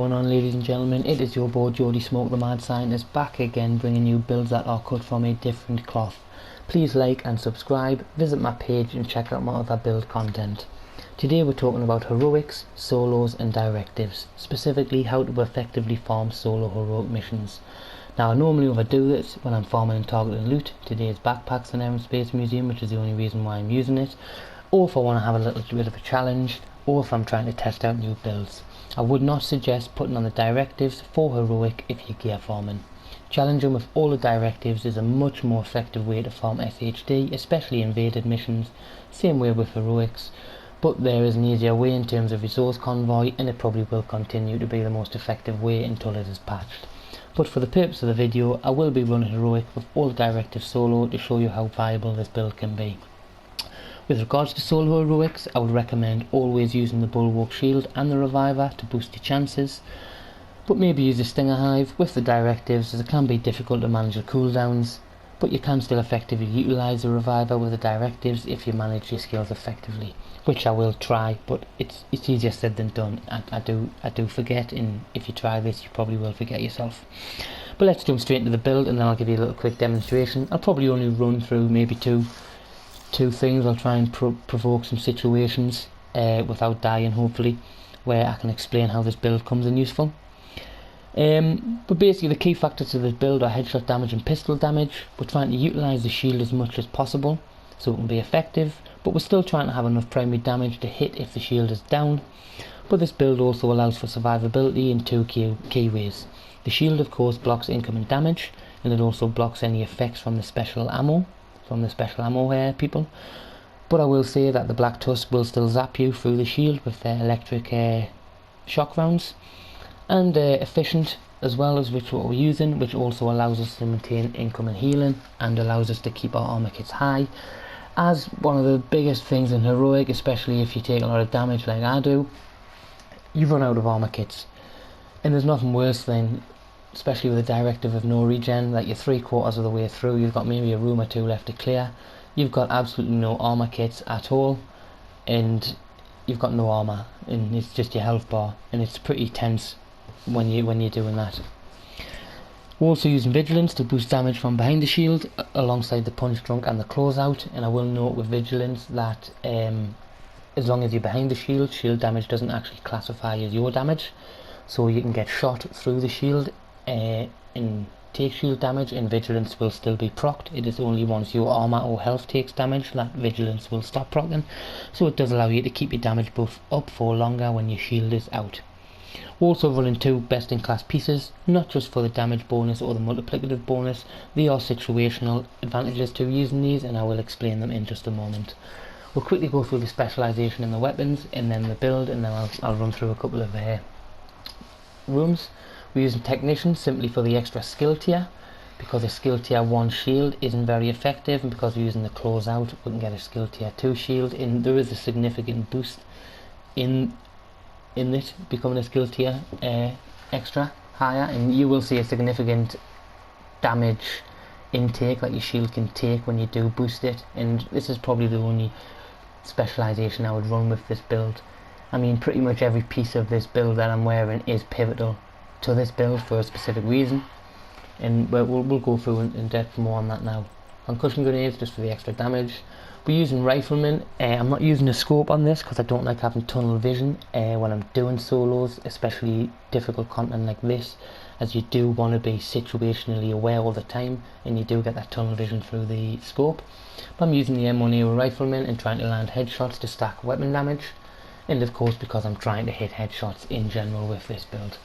Going on, ladies and gentlemen, it is your boy Jody Smoke the Mad Scientist back again, bringing you builds that are cut from a different cloth. Please like and subscribe, visit my page and check out my other build content. Today we're talking about heroics, solos and directives, specifically how to effectively farm solo heroic missions. Now I normally overdo this when I'm farming and targeting loot. Today is backpacks in Aerospace Museum, which is the only reason why I'm using it, or if I want to have a little bit of a challenge, or if I'm trying to test out new builds. I would not suggest putting on the directives for heroic if you're gear farming. Challenging with all the directives is a much more effective way to farm SHD, especially invaded missions, same way with heroics, but there is an easier way in terms of resource convoy, and it probably will continue to be the most effective way until it is patched. But for the purpose of the video, I will be running heroic with all the directives solo to show you how viable this build can be. With regards to solo heroics, I would recommend always using the bulwark shield and the reviver to boost your chances, but maybe use the stinger hive with the directives, as it can be difficult to manage the cooldowns, but you can still effectively utilise the reviver with the directives if you manage your skills effectively, which I will try, but it's easier said than done. I do forget, and if you try this you probably will forget yourself. But let's jump straight into the build and then I'll give you a little quick demonstration. I'll probably only run through maybe two things. I'll try and provoke some situations without dying, hopefully, where I can explain how this build comes in useful. But basically the key factors to this build are headshot damage and pistol damage. We're trying to utilise the shield as much as possible so it can be effective, but we're still trying to have enough primary damage to hit if the shield is down. But this build also allows for survivability in two key ways. The shield of course blocks incoming damage, and it also blocks any effects from the special ammo people, but I will say that the Black Tusk will still zap you through the shield with their electric shock rounds, and efficient as well, as which what we're using, which also allows us to maintain incoming healing and allows us to keep our armor kits high, as one of the biggest things in heroic, especially if you take a lot of damage like I do, you run out of armor kits, and there's nothing worse than, especially with a directive of no regen, like you're 3/4 of the way through, you've got maybe a room or two left to clear, you've got absolutely no armor kits at all, and you've got no armor, and it's just your health bar, and it's pretty tense when you're doing that. We're also using vigilance to boost damage from behind the shield alongside the punch drunk and the closeout, and I will note with vigilance that as long as you're behind the shield damage doesn't actually classify as your damage, so you can get shot through the shield and take shield damage, and vigilance will still be procced. It is only once your armor or health takes damage that vigilance will stop proccing, so it does allow you to keep your damage buff up for longer when your shield is out. We're also running two best in class pieces, not just for the damage bonus or the multiplicative bonus. They are situational advantages to using these, and I will explain them in just a moment. We'll quickly go through the specialization in the weapons and then the build, and then I'll run through a couple of rooms. We're using Technician simply for the extra skill tier, because a skill tier 1 shield isn't very effective, and because we're using the closeout we can get a skill tier 2 shield, and there is a significant boost in this becoming a skill tier extra higher, and you will see a significant damage intake that your shield can take when you do boost it, and this is probably the only specialization I would run with this build. I mean, pretty much every piece of this build that I'm wearing is pivotal to this build for a specific reason, and we'll go through in depth more on that now. Concussion grenades just for the extra damage. We're using riflemen. I'm not using a scope on this because I don't like having tunnel vision when I'm doing solos, especially difficult content like this, as you do want to be situationally aware all the time, and you do get that tunnel vision through the scope. But I'm using the M1A riflemen and trying to land headshots to stack weapon damage, and of course because I'm trying to hit headshots in general with this build.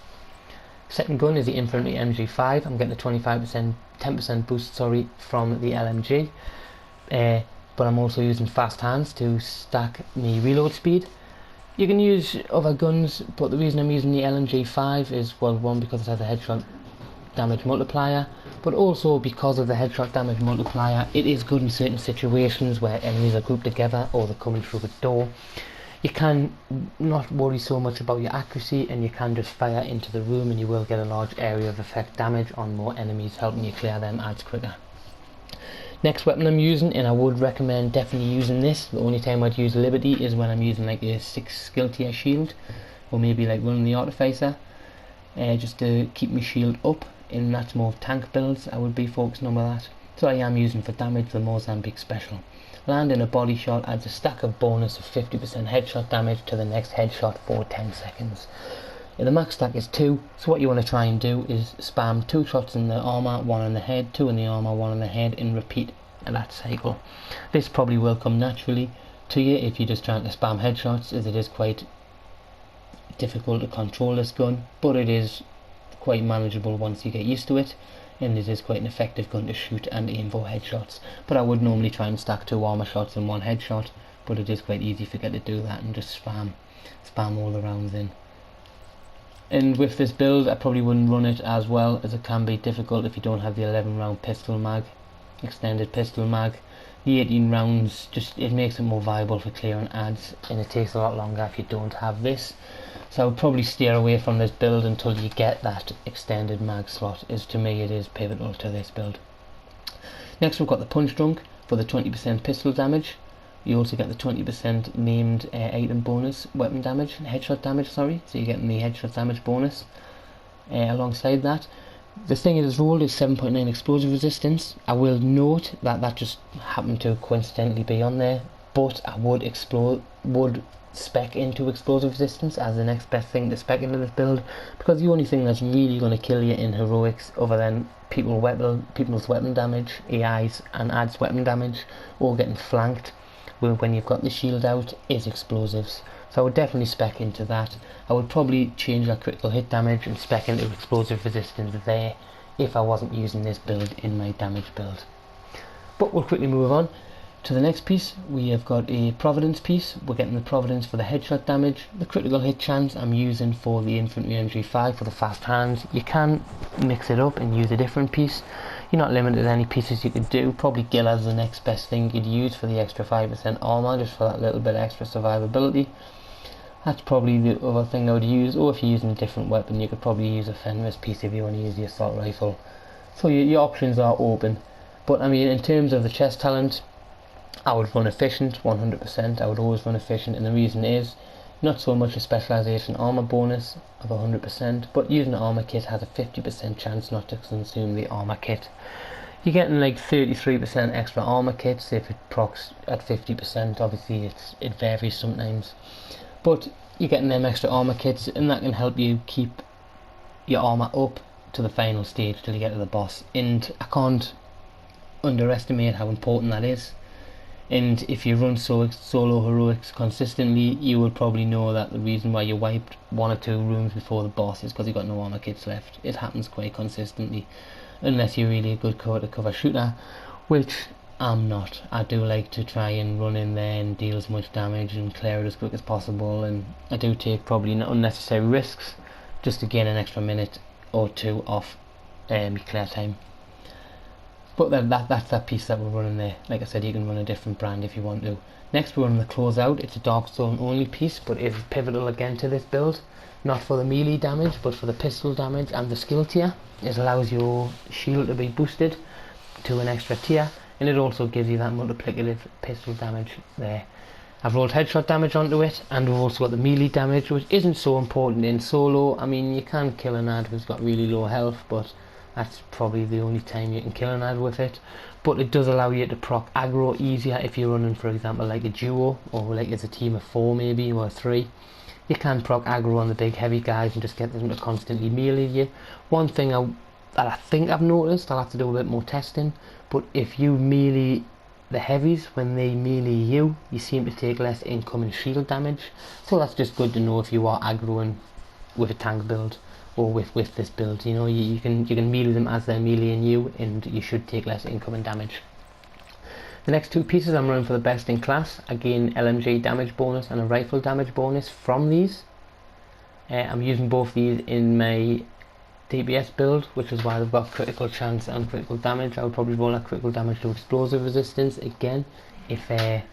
Second gun is the Infantry MG5. I'm getting a 10% boost from the LMG, but I'm also using fast hands to stack me reload speed. You can use other guns, but the reason I'm using the LMG5 is, well, one, because it has a headshot damage multiplier, but also because of the headshot damage multiplier, it is good in certain situations where enemies are grouped together or they're coming through a door. You can not worry so much about your accuracy, and you can just fire into the room and you will get a large area of effect damage on more enemies, helping you clear them ads quicker. Next weapon I'm using, and I would recommend definitely using this, the only time I'd use Liberty is when I'm using like a 6 skill tier shield, or maybe like running the Artificer. just to keep my shield up. In that's more of tank builds I would be focusing on with that. So I am using for damage the Mozambique Special. Landing a body shot adds a stack of bonus of 50% headshot damage to the next headshot for 10 seconds. The max stack is 2, so what you want to try and do is spam 2 shots in the armour, 1 in the head, 2 in the armour, 1 in the head, and repeat that cycle. This probably will come naturally to you if you're just trying to spam headshots, as it is quite difficult to control this gun, but it is quite manageable once you get used to it, and it is quite an effective gun to shoot and aim for headshots. But I would normally try and stack 2 armour shots in 1 headshot, but it is quite easy for you to do that and just spam all the rounds in. And with this build I probably wouldn't run it as well, as it can be difficult if you don't have the 11 round pistol mag, extended pistol mag. The 18 rounds it makes it more viable for clearing ads, and it takes a lot longer if you don't have this. So I would probably steer away from this build until you get that extended mag slot, as to me it is pivotal to this build. Next we've got the Punch Drunk for the 20% pistol damage. You also get the 20% named item bonus, weapon damage, headshot damage, sorry, so you're getting the headshot damage bonus alongside that. The thing it is rolled is 7.9 explosive resistance. I will note that just happened to coincidentally be on there, but I would spec into explosive resistance as the next best thing to spec into this build, because the only thing that's really going to kill you in heroics, other than people's weapon damage, AIs and ads weapon damage, or getting flanked when you've got the shield out, is explosives. So I would definitely spec into that. I would probably change that critical hit damage and spec into explosive resistance there if I wasn't using this build in my damage build. But we'll quickly move on to the next piece. We have got a Providence piece. We're getting the Providence for the headshot damage. The critical hit chance I'm using for the Infantry MG5 for the fast hands. You can mix it up and use a different piece. You're not limited to any pieces you could do. Probably Gilla's the next best thing you'd use for the extra 5% armour, just for that little bit extra survivability. That's probably the other thing I would use, or if you're using a different weapon you could probably use a Fenris piece if you want to use the assault rifle. So your options are open. But I mean, in terms of the chest talent, I would run efficient 100%. I would always run efficient, and the reason is not so much a specialization armor bonus of 100%, but using the armor kit has a 50% chance not to consume the armor kit. You're getting like 33% extra armor kits if it procs at 50%. Obviously it varies sometimes, but you're getting them extra armor kits, and that can help you keep your armor up to the final stage till you get to the boss. And I can't underestimate how important that is. And if you run solo heroics consistently, you will probably know that the reason why you wiped 1 or 2 rooms before the boss is because you've got no armor kits left. It happens quite consistently, unless you're really a good cover shooter, which I'm not. I do like to try and run in there and deal as much damage and clear it as quick as possible, and I do take probably unnecessary risks just to gain an extra minute or 2 off clear time. But then that's that piece that we're running there. Like I said, you can run a different brand if you want to. Next we're running the Closeout. It's a Dark Zone only piece, but it's pivotal again to this build. Not for the melee damage, but for the pistol damage and the skill tier. It allows your shield to be boosted to an extra tier, and it also gives you that multiplicative pistol damage there. I've rolled headshot damage onto it, and we've also got the melee damage, which isn't so important in solo. I mean, you can kill an ad who's got really low health, but that's probably the only time you can kill an ad with it. But it does allow you to proc aggro easier if you're running, for example, like a duo, or like as a team of 4 maybe, or 3. You can proc aggro on the big heavy guys and just get them to constantly melee you. One thing that I think I've noticed, I'll have to do a bit more testing, but if you melee the heavies, when they melee you seem to take less incoming shield damage. So that's just good to know if you are aggroing with a tank build, or with this build. You know, you can melee them as they're meleeing you, and you should take less incoming damage. The next 2 pieces I'm running for the best in class. Again, LMG damage bonus and a rifle damage bonus from these. I'm using both these in my DBS build, which is why they've got critical chance and critical damage. I would probably roll that critical damage to explosive resistance again if I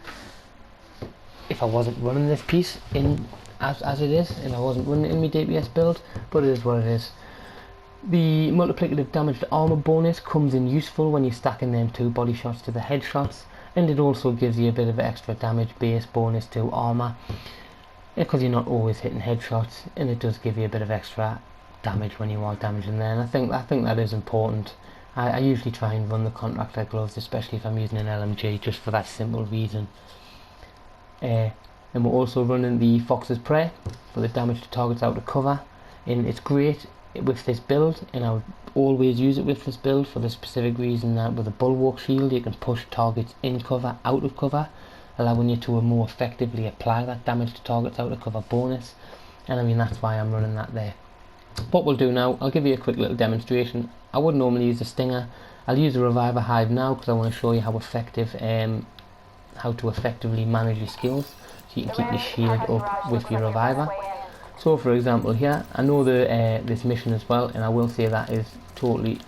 wasn't running this piece in as it is, and I wasn't running it in my DBS build, but it is what it is. The multiplicative damage to armor bonus comes in useful when you're stacking them 2 body shots to the headshots, and it also gives you a bit of extra damage base bonus to armor, because you're not always hitting headshots, and it does give you a bit of extra damage when you are damaging there, and I think that is important. I usually try and run the contractor gloves, especially if I'm using an LMG, just for that simple reason. And we're also running the Fox's Prey for the damage to targets out of cover, and it's great with this build, and I would always use it with this build for the specific reason that with a bulwark shield you can push targets in cover, out of cover, allowing you to more effectively apply that damage to targets out of cover bonus, and I mean that's why I'm running that there. What we'll do now, I'll give you a quick little demonstration. I would normally use a stinger. I'll use a reviver hive now because I want to show you how to effectively manage your skills so you can keep your shield up with your reviver. So for example here, I know this mission as well, and I will say that is totally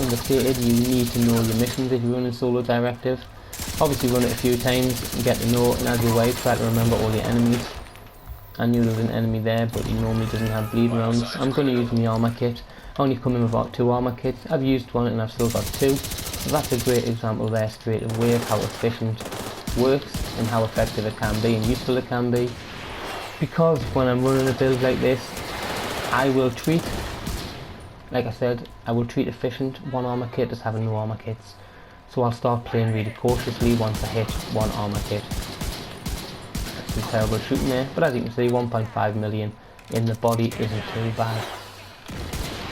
understated. You need to know your missions if you're running solo directive. Obviously run it a few times and get to know, and as you wait try to remember all your enemies. I knew there was an enemy there, but he normally doesn't have bleed rounds. I'm going to use my armor kit. I only come in with about 2 armor kits. I've used one and I've still got 2. So that's a great example there straight away of how efficient works and how effective it can be and useful it can be. Because when I'm running a build like this, I will treat, like I said, I will treat efficient 1 armor kit as having no armor kits. So I'll start playing really cautiously once I hit 1 armor kit. Some terrible shooting there, but as you can see 1.5 million in the body isn't too bad.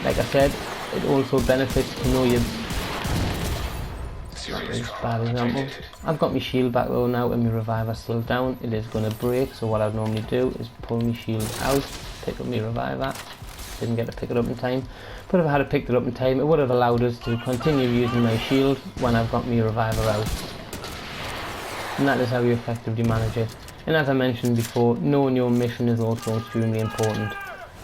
Like I said, it also benefits to know your bad example. I've got my shield back though now and my reviver's still down. It is going to break, so what I'd normally do is pull my shield out, pick up my reviver. Didn't get to pick it up in time, but if I had picked it up in time it would have allowed us to continue using my shield when I've got my reviver out. And that is how you effectively manage it. And as I mentioned before, knowing your mission is also extremely important.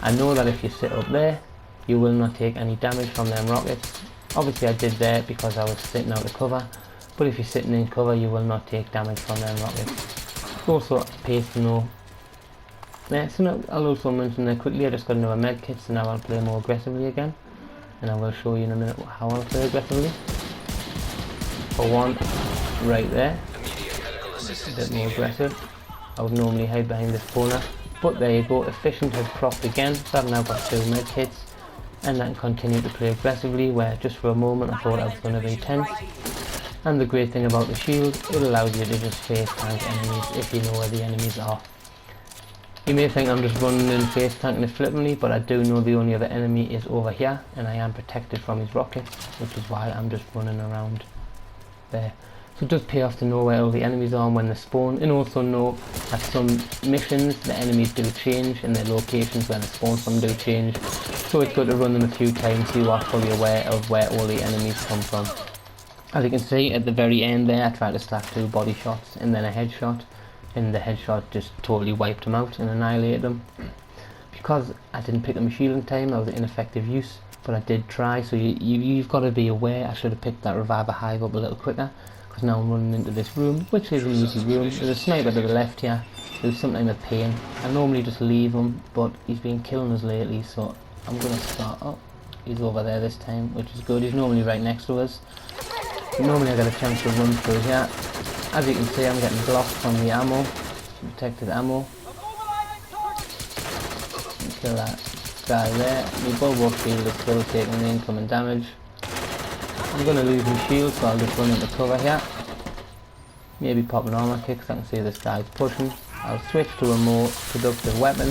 I know that if you sit up there, you will not take any damage from them rockets. Obviously I did there because I was sitting out of cover, but if you're sitting in cover you will not take damage from them rockets. It's also pays to know. Yeah, so now I'll also mention there quickly, I just got another med kit, so now I'll play more aggressively again. And I will show you in a minute how I'll play aggressively. For one, right there, a bit more aggressive. I would normally hide behind this corner, but there you go, efficient has propped again, so I've now got 2 med kits, and I can continue to play aggressively, where just for a moment I thought I was going to be tense. And the great thing about the shield, it allows you to just face tank enemies if you know where the enemies are. You may think I'm just running and face tanking it flippantly, but I do know the only other enemy is over here, and I am protected from his rockets, which is why I'm just running around there. So it does pay off to know where all the enemies are when they spawn, and also know that some missions the enemies do change and their locations when they spawn from do change. So it's good to run them a few times so you are fully aware of where all the enemies come from. As you can see at the very end there, I tried to stack 2 body shots and then a headshot, and the headshot just totally wiped them out and annihilated them. Because I didn't pick up my shield in time, that was an ineffective use, but I did try, so you've got to be aware. I should have picked that reviver hive up a little quicker. Because now I'm running into this room, which is an easy room. There's a sniper to the left here, who's sometimes a pain. I normally just leave him, but he's been killing us lately, so I'm going to start up. He's over there this time, which is good. He's normally right next to us. Normally I get a chance to run through here. As you can see, I'm getting blocked from the ammo, protected ammo. Kill that guy there. My bulwark shield is still taking the incoming damage. I'm going to lose my shield, so I'll just run into cover here. Maybe pop an armor kick, because I can see this guy's pushing. I'll switch to a more productive weapon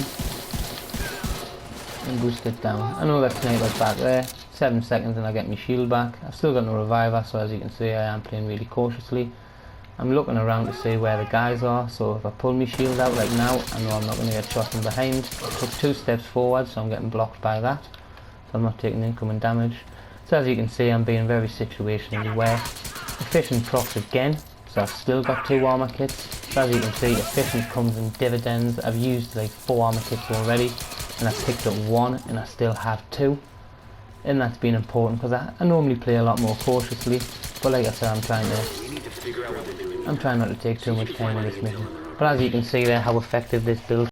and boost it down. I know that sniper's back there. 7 seconds and I get my shield back. I've still got no reviver, so as you can see I am playing really cautiously. I'm looking around to see where the guys are, so if I pull my shield out like now, I know I'm not going to get shot from behind. I took 2 steps forward, so I'm getting blocked by that, so I'm not taking incoming damage. So as you can see, I'm being very situationally aware. Efficient procs again, so I've still got 2 armor kits. So as you can see, efficient comes in dividends. I've used like 4 armor kits already, and I've picked up 1, and I still have 2. And that's been important because I normally play a lot more cautiously. But like I said, I'm trying not to take too much time on this mission. But as you can see there, how effective this build